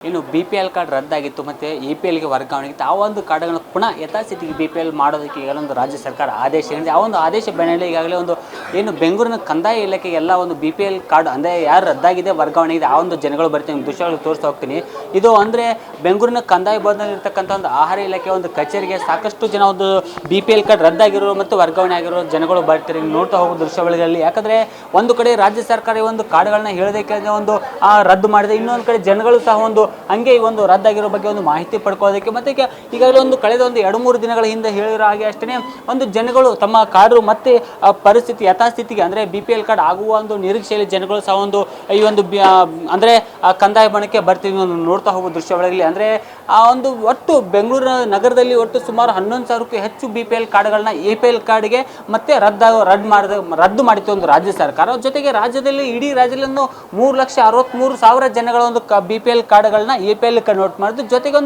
ಇನ್ನು BPL card ರದ್ದಾಗಿತ್ತು ಮತ್ತು APLಗೆ ವರ್ಗಾವಣೆಗಿತ್ತು. ಆ ಒಂದು ಕಾರ್ಡ್ಗಳನ್ನು ಪುನಃ ಯಥಾಸ್ಥಿತಿಗೆ BPL ಮಾಡೋದಕ್ಕೆ ಈಗಾಗಲೇ ಒಂದು ರಾಜ್ಯ ಸರ್ಕಾರ ಆದೇಶ ನೀಡಿದೆ. ಆ ಒಂದು ಆದೇಶ ಬೆನ್ನಲ್ಲೇ ಈಗಾಗಲೇ ಒಂದು ಏನು ಬೆಂಗಳೂರಿನ ಕಂದಾಯ ಇಲಾಖೆಗೆ ಎಲ್ಲ ಒಂದು BPL ಕಾರ್ಡ್ ಅಂದರೆ ಯಾರು ರದ್ದಾಗಿದೆ ವರ್ಗಾವಣೆ ಇದೆ ಆ ಒಂದು ಜನಗಳು ಬರ್ತೀನಿ ದೃಶ್ಯಗಳು ತೋರಿಸ್ತಾ ಹೋಗ್ತೀನಿ. ಇದು ಅಂದರೆ ಬೆಂಗಳೂರಿನ ಕಂದಾಯ ಭವನದಲ್ಲಿರ್ತಕ್ಕಂಥ ಒಂದು ಆಹಾರ ಇಲಾಖೆ ಒಂದು ಕಚೇರಿಗೆ ಸಾಕಷ್ಟು ಜನ ಒಂದು BPL ಕಾರ್ಡ್ ರದ್ದಾಗಿರೋ ಮತ್ತು ವರ್ಗಾವಣೆ ಆಗಿರೋ ಜನಗಳು ಬರ್ತಾರೆ ನೋಡ್ತಾ ಹೋಗೋ ದೃಶ್ಯಾವಳಿಗಳಲ್ಲಿ. ಯಾಕಂದರೆ ಒಂದು ಕಡೆ ರಾಜ್ಯ ಸರ್ಕಾರ ಒಂದು ಕಾರ್ಡ್ಗಳನ್ನ ಹೇಳೋದಕ್ಕೆ ಒಂದು ರದ್ದು ಮಾಡಿದೆ, ಇನ್ನೊಂದು ಕಡೆ ಜನಗಳು ಸಹ ಒಂದು ಹಂಗೆ ಈ ಒಂದು ರದ್ದಾಗಿರೋ ಬಗ್ಗೆ ಒಂದು ಮಾಹಿತಿ ಪಡ್ಕೊಳ್ಳೋದಕ್ಕೆ ಮತ್ತು ಈಗಾಗಲೇ ಒಂದು ಕಳೆದ ಒಂದು 2-3 ದಿನಗಳ ಹಿಂದೆ ಹೇಳಿರೋ ಹಾಗೆ ಅಷ್ಟೇ ಒಂದು ಜನಗಳು ತಮ್ಮ ಕಾರ್ಡು ಮತ್ತೆ ಪರಿಸ್ಥಿತಿ ಯಥಾಸ್ಥಿತಿಗೆ ಅಂದರೆ BPL ಕಾರ್ಡ್ ಆಗುವ ಒಂದು ನಿರೀಕ್ಷೆಯಲ್ಲಿ ಜನಗಳು ಸಹ ಒಂದು ಈ ಒಂದು ಅಂದರೆ ಕಂದಾಯ ಬಣಕ್ಕೆ ಬರ್ತೀವಿ ನೋಡ್ತಾ ಹೋಗೋ ದೃಶ್ಯಾವಳಿಗಳಲ್ಲಿ. ಅಂದರೆ ಆ ಒಂದು ಒಟ್ಟು ಬೆಂಗಳೂರು ನಗರದಲ್ಲಿ ಒಟ್ಟು ಸುಮಾರು 11,000ಕ್ಕೂ ಹೆಚ್ಚು BPL ಕಾರ್ಡ್ಗಳನ್ನ APL ಕಾರ್ಡ್ಗೆ ಮತ್ತೆ ರದ್ದು ಮಾಡಿತ್ತು ಒಂದು ರಾಜ್ಯ ಸರ್ಕಾರ. ಜೊತೆಗೆ ರಾಜ್ಯದಲ್ಲಿ ಇಡೀ ರಾಜ್ಯದಲ್ಲಿ ಒಂದು 3,63,000 ಜನಗಳ ಒಂದು BPL ಕಾರ್ಡ್ಗಳನ್ನ APL ಕನ್ವರ್ಟ್ ಮಾಡಿದ್ರು. ಜೊತೆಗೆ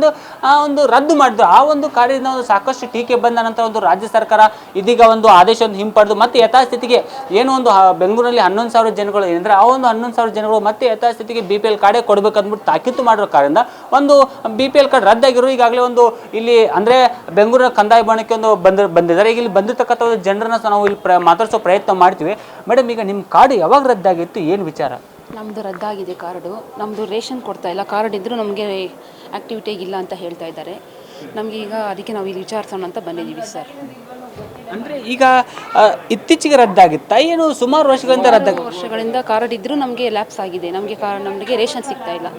ಒಂದು ರದ್ದು ಮಾಡಿದ್ರು. ಆ ಒಂದು ಕಾರ್ಯದಿಂದ ಒಂದು ಸಾಕಷ್ಟು ಟೀಕೆ ಬಂದ ನಂತರ ಒಂದು ರಾಜ್ಯ ಸರ್ಕಾರ ಇದೀಗ ಒಂದು ಆದೇಶವನ್ನು ಹಿಂಪಡೆದು ಮತ್ತೆ ಯಥಾಸ್ಥಿತಿಗೆ ಏನು ಒಂದು ಬೆಂಗಳೂರಲ್ಲಿ 11,000 ಜನಗಳು ಏನಂದ್ರೆ ಆ ಒಂದು 11,000 ಜನಗಳು ಮತ್ತೆ ಯಥಾಸ್ಥಿತಿಗೆ BPL ಕಾರ್ಡೇ ಕೊಡಬೇಕಂದ್ಬಿಟ್ಟು ತಾಕೀತು ಮಾಡಿರೋ ಕಾರಣದಿಂದ ಒಂದು BPL ಕಾರ್ಡ್ ರದ್ದಾಗಿರೋ ಈಗಾಗಲೇ ಒಂದು ಇಲ್ಲಿ ಅಂದರೆ ಬೆಂಗಳೂರಿನ ಕಂದಾಯ ಭವನಕ್ಕೆ ಒಂದು ಬಂದಿದ್ದಾರೆ. ಈಗ ಇಲ್ಲಿ ಬಂದಿರತಕ್ಕಂಥ ಜನರನ್ನ ನಾವು ಇಲ್ಲಿ ಮಾತಾಡಿಸೋ ಪ್ರಯತ್ನ ಮಾಡ್ತೀವಿ. ಮೇಡಮ್, ಈಗ ನಿಮ್ಮ ಕಾರ್ಡ್ ಯಾವಾಗ ರದ್ದಾಗಿತ್ತು, ಏನು ವಿಚಾರ? ನಮ್ಮದು ರದ್ದಾಗಿದೆ ಕಾರ್ಡು. ನಮ್ಮದು ರೇಷನ್ ಕೊಡ್ತಾ ಇಲ್ಲ, ಕಾರ್ಡ್ ಇದ್ದರೂ ನಮಗೆ ಆ್ಯಕ್ಟಿವಿಟಿಗೆ ಇಲ್ಲ ಅಂತ ಹೇಳ್ತಾ ಇದ್ದಾರೆ. ನಮಗೆ ಈಗ ಅದಕ್ಕೆ ನಾವು ಇಲ್ಲಿ ವಿಚಾರಿಸೋಣ ಅಂತ ಬಂದಿದ್ದೀವಿ ಸರ್. ಅಂದರೆ ಈಗ ಇತ್ತೀಚೆಗೆ ರದ್ದಾಗಿತ್ತಾ ಏನು ಸುಮಾರು ವರ್ಷಗಳಿಂದ ಕಾರ್ಡ್ ಇದ್ದರೂ ನಮಗೆ ಲ್ಯಾಪ್ಸ್ ಆಗಿದೆ, ನಮಗೆ ರೇಷನ್ ಸಿಗ್ತಾ ಇಲ್ಲ.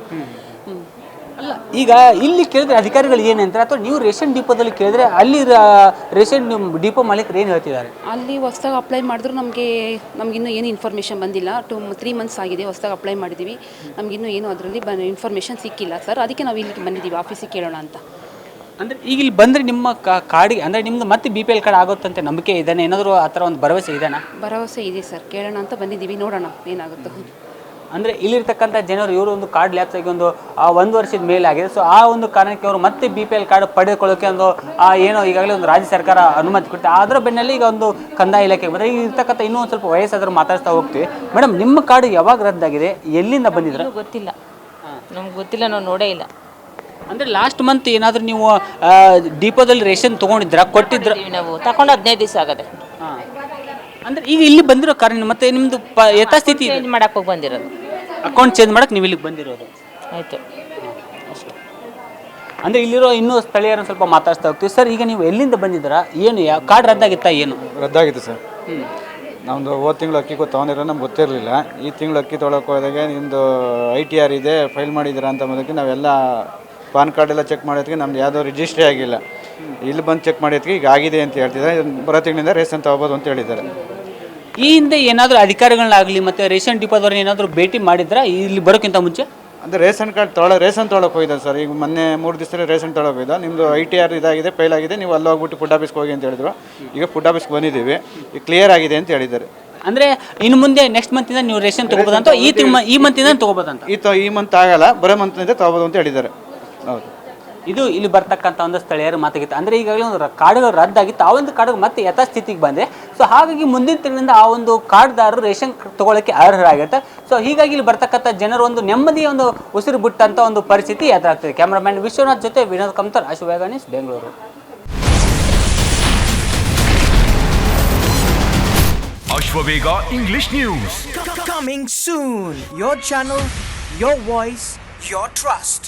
ಅಲ್ಲ, ಈಗ ಇಲ್ಲಿ ಕೇಳಿದ್ರೆ ಅಧಿಕಾರಿಗಳು ಏನಂತಾರೆ ಅಥವಾ ನೀವು ರೇಷನ್ ಡಿಪೋದಲ್ಲಿ ಕೇಳಿದ್ರೆ ಅಲ್ಲಿ ರೇಷನ್ ಡಿಪೋ ಮಾಲೀಕರು ಏನು ಹೇಳ್ತಿದ್ದಾರೆ? ಅಲ್ಲಿ ಹೊಸ್ದಾಗಿ ಅಪ್ಲೈ ಮಾಡಿದ್ರು ನಮಗಿನ್ನೂ ಏನು ಇನ್ಫಾರ್ಮೇಷನ್ ಬಂದಿಲ್ಲ. 3 ಮಂತ್ಸ್ ಆಗಿದೆ ಹೊಸ್ದಾಗಿ ಅಪ್ಲೈ ಮಾಡಿದ್ದೀವಿ. ನಮಗಿನ್ನೂ ಏನು ಅದರಲ್ಲಿ ಇನ್ಫಾರ್ಮೇಷನ್ ಸಿಕ್ಕಿಲ್ಲ ಸರ್. ಅದಕ್ಕೆ ನಾವು ಇಲ್ಲಿಗೆ ಬಂದಿದ್ದೀವಿ ಆಫೀಸಿಗೆ ಕೇಳೋಣ ಅಂತ. ಅಂದರೆ ಈಗ ಇಲ್ಲಿ ಬಂದರೆ ನಿಮ್ಮ ಕಾರ್ಡಿಗೆ ಅಂದರೆ ನಿಮ್ಮದು ಮತ್ತೆ BPL ಕಾರ್ಡ್ ಆಗುತ್ತಂತೆ ನಂಬಿಕೆ ಇದ್ದಾನೆ, ಏನಾದರೂ ಆ ಥರ ಒಂದು ಭರವಸೆ ಇದೆನಾ? ಭರವಸೆ ಇದೆ ಸರ್, ಕೇಳೋಣ ಅಂತ ಬಂದಿದ್ದೀವಿ, ನೋಡೋಣ ಏನಾಗುತ್ತೋ. ಅಂದರೆ ಇಲ್ಲಿರ್ತಕ್ಕಂಥ ಜನರು ಇವರು ಒಂದು ಕಾರ್ಡ್ ಲ್ಯಾಪ್ಸ್ ಆಗಿ ಒಂದು 1 ವರ್ಷದ ಮೇಲೆ ಆಗಿದೆ. ಸೊ ಆ ಒಂದು ಕಾರಣಕ್ಕೆ ಅವರು ಮತ್ತೆ BPL ಕಾರ್ಡ್ ಪಡೆದುಕೊಳ್ಳೋಕೆ ಒಂದು ಏನೋ ಈಗಾಗಲೇ ಒಂದು ರಾಜ್ಯ ಸರ್ಕಾರ ಅನುಮತಿ ಕೊಡುತ್ತೆ. ಅದರ ಬೆನ್ನಲ್ಲಿ ಈಗ ಒಂದು ಕಂದಾಯ ಇಲಾಖೆ ಬಂದರೆ ಈಗ ಇರ್ತಕ್ಕಂಥ ಇನ್ನೂ ಒಂದು ಸ್ವಲ್ಪ ವಯಸ್ಸಾದರೂ ಮಾತಾಡ್ತಾ ಹೋಗ್ತೀವಿ. ಮೇಡಮ್, ನಿಮ್ಮ ಕಾರ್ಡ್ ಯಾವಾಗ ರದ್ದಾಗಿದೆ, ಎಲ್ಲಿಂದ ಬಂದಿದ್ರೆ? ಗೊತ್ತಿಲ್ಲ, ನಮ್ಗೆ ಗೊತ್ತಿಲ್ಲ, ನಾವು ನೋಡೇ ಇಲ್ಲ. ಅಂದರೆ ಲಾಸ್ಟ್ ಮಂತ್ ಏನಾದರೂ ನೀವು ಡಿಪೋದಲ್ಲಿ ರೇಷನ್ ತೊಗೊಂಡಿದ್ರಾ, ಕೊಟ್ಟಿದ್ರ? ನಾವು ತಗೊಂಡು 15 ದಿವಸ ಆಗದೆ. ಹಾಂ, ಅಂದರೆ ಈಗ ಇಲ್ಲಿ ಬಂದಿರೋ ಕಾರಣ ಮತ್ತೆ ನಿಮ್ಮದು ಯಥಾಸ್ಥಿತಿ ಚೇಂಜ್ ಮಾಡಕ್ಕೆ ಹೋಗಿ ಬಂದಿರೋದು, ಅಕೌಂಟ್ ಚೇಂಜ್ ಮಾಡಕ್ಕೆ ನೀವು ಇಲ್ಲಿಗೆ ಬಂದಿರೋದು ಆಯಿತು ಅಷ್ಟೇ. ಅಂದರೆ ಇಲ್ಲಿರೋ ಇನ್ನೂ ಸ್ಥಳೀಯರನ್ನು ಸ್ವಲ್ಪ ಮಾತಾಡ್ತಾ ಹೋಗ್ತೀವಿ. ಸರ್, ಈಗ ನೀವು ಎಲ್ಲಿಂದ ಬಂದಿದ್ದೀರಾ, ಏನು ಕಾರ್ಡ್ ರದ್ದಾಗಿತ್ತಾ ಏನು? ರದ್ದಾಗಿತ್ತು ಸರ್. ನಮ್ಮದು ಹೋದ ತಿಂಗಳು ಅಕ್ಕಿ ತೊಗೊಂಡಿರೋ ನಮ್ಗೆ ಗೊತ್ತಿರಲಿಲ್ಲ. ಈ ತಿಂಗಳು ಅಕ್ಕಿ ತೊಗೊಳಕ್ಕೆ ಹೋದಾಗ ನಿಮ್ಮದು ITR ಇದೆ, ಫೈಲ್ ಮಾಡಿದ್ದೀರಾ ಅಂತ ಮೊದಲಿಗೆ ನಾವೆಲ್ಲ ಪಾನ್ ಕಾರ್ಡ್ ಎಲ್ಲ ಚೆಕ್ ಮಾಡೋದಕ್ಕೆ ನಮ್ದು ಯಾವುದೋ ರಿಜಿಸ್ಟ್ರಿ ಆಗಿಲ್ಲ. ಇಲ್ಲಿ ಬಂದು ಚೆಕ್ ಮಾಡೋದಕ್ಕೆ ಈಗ ಆಗಿದೆ ಅಂತ ಹೇಳ್ತಿದ್ದಾರೆ. ಬರೋ ತಿಂಗಳಿಂದ ರೇಷನ್ ತೊಗೋಬೋದು ಅಂತ ಹೇಳಿದ್ದಾರೆ. ಈ ಹಿಂದೆ ಏನಾದರೂ ಅಧಿಕಾರಿಗಳನ್ನಾಗಲಿ ಮತ್ತು ರೇಷನ್ ಡಿಪೋದವ್ರನ್ನ ಏನಾದರೂ ಭೇಟಿ ಮಾಡಿದ್ರಾ ಇಲ್ಲಿ ಬರೋಕ್ಕಿಂತ ಮುಂಚೆ? ಅಂದರೆ ರೇಷನ್ ತೊಗೊಳಕ್ಕೆ ಹೋಗಿದ್ದಾರೆ ಸರ್. ಈಗ ಮೊನ್ನೆ 3 ದಿವಸದಲ್ಲಿ ರೇಷನ್ ತೊಗೊಳಕ್ಕೆ ಹೋಗಿದ್ದ. ನಿಮ್ಮದು ITR ಇದಾಗಿದೆ, ಫೈಲ್ ಆಗಿದೆ, ನೀವು ಅಲ್ಲಿ ಹೋಗ್ಬಿಟ್ಟು ಫುಡ್ ಆಫೀಸ್ಗೆ ಹೋಗಿ ಅಂತ ಹೇಳಿದ್ರು. ಈಗ ಫುಡ್ ಆಫೀಸ್ಗೆ ಬಂದಿದ್ದೀವಿ, ಈಗ ಕ್ಲಿಯರ್ ಆಗಿದೆ ಅಂತ ಹೇಳಿದ್ದಾರೆ. ಅಂದರೆ ಇನ್ನು ಮುಂದೆ ನೆಕ್ಸ್ಟ್ ಮಂತಿಂದ ನೀವು ರೇಷನ್ ತೊಗೋಬೋದಂತ, ಈ ಮಂತಿಂದ ತೊಗೋಬೋದಂತ? ಈ ಮಂತ್ ಆಗಲ್ಲ, ಬರೋ ಮಂತ್ನಿಂದ ತೊಗೋಬೋದು ಅಂತ ಹೇಳಿದ್ದಾರೆ. ಹೌದು, ಇದು ಇಲ್ಲಿ ಬರ್ತಕ್ಕಂಥ ಒಂದು ಸ್ಥಳೀಯರ ಮಾತಾಗಿತ್ತು. ಅಂದರೆ ಈಗಾಗಲೇ ಒಂದು ಕಾರ್ಡ್ಗಳು ರದ್ದಾಗಿತ್ತು, ಆ ಒಂದು ಕಾರ್ಡ್ ಮತ್ತೆ ಯಥಾಸ್ಥಿತಿಗೆ ಬಂದೆ. ಸೊ ಹಾಗಾಗಿ ಮುಂದಿನ ತಿಂಗಳಿಂದ ಆ ಒಂದು ಕಾರ್ಡ್ದಾರರು ರೇಷನ್ ತೊಗೊಳ್ಳೋಕ್ಕೆ ಅರ್ಹರಾಗಿರುತ್ತೆ. ಸೊ ಹೀಗಾಗಿ ಇಲ್ಲಿ ಬರ್ತಕ್ಕಂಥ ಜನರು ಒಂದು ನೆಮ್ಮದಿಯ ಒಂದು ಉಸಿರು ಬಿಟ್ಟಂಥ ಒಂದು ಪರಿಸ್ಥಿತಿ ಎದುರಾಗ್ತದೆ. ಕ್ಯಾಮ್ರಾಮ್ಯಾನ್ ವಿಶ್ವನಾಥ್ ಜೊತೆ Vinod Kamtar, Ashwavega news, Bengaluru. Ashwavega English News. Coming soon. Your channel, your voice, your trust.